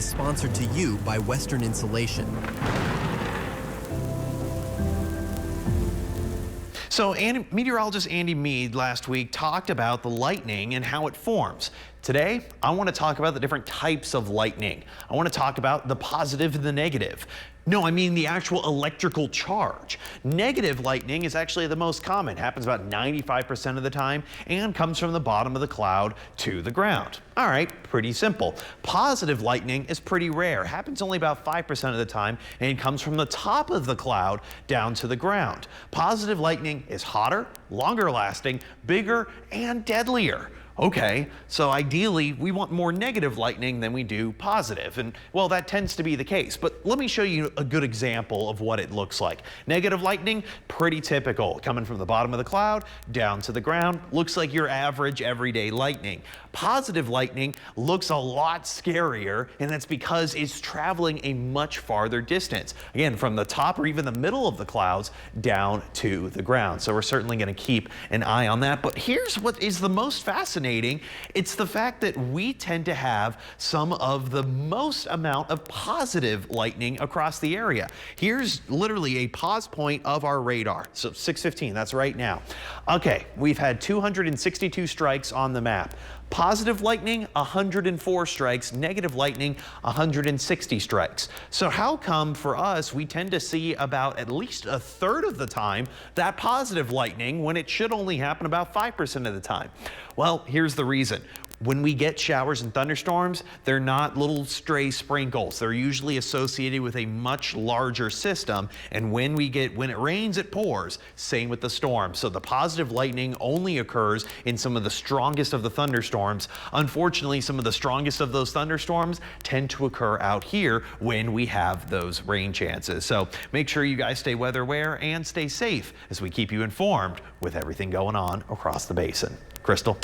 is sponsored to you by Western Insulation. So meteorologist Andy Mead last week talked about the lightning and how it forms. Today, I want to talk about the different types of lightning. I want to talk about the positive and the negative. No, I mean the actual electrical charge. Negative lightning is actually the most common, happens about 95% of the time, and comes from the bottom of the cloud to the ground. All right, pretty simple. Positive lightning is pretty rare, happens only about 5% of the time, and comes from the top of the cloud down to the ground. Positive lightning is hotter, longer lasting, bigger, and deadlier. Okay, so ideally we want more negative lightning than we do positive, and well, that tends to be the case, but let me show you a good example of what it looks like. Negative lightning, pretty typical, coming from the bottom of the cloud down to the ground, looks like your average everyday lightning. Positive lightning looks a lot scarier, and that's because it's traveling a much farther distance, again, from the top or even the middle of the clouds down to the ground. So we're certainly going to keep an eye on that, but here's what is the most fascinating. It's the fact that we tend to have some of the most amount of positive lightning across the area. Here's literally a pause point of our radar. So 6:15, that's right now. Okay, we've had 262 strikes on the map. Positive lightning, 104 strikes. Negative lightning, 160 strikes. So how come for us, we tend to see about at least a third of the time that positive lightning when it should only happen about 5% of the time? Well, here's the reason. When we get showers and thunderstorms, they're not little stray sprinkles. They're usually associated with a much larger system. And when it rains, it pours. Same with the storm. So the positive lightning only occurs in some of the strongest of the thunderstorms. Unfortunately, some of the strongest of those thunderstorms tend to occur out here when we have those rain chances. So make sure you guys stay weather aware and stay safe as we keep you informed with everything going on across the basin. Crystal.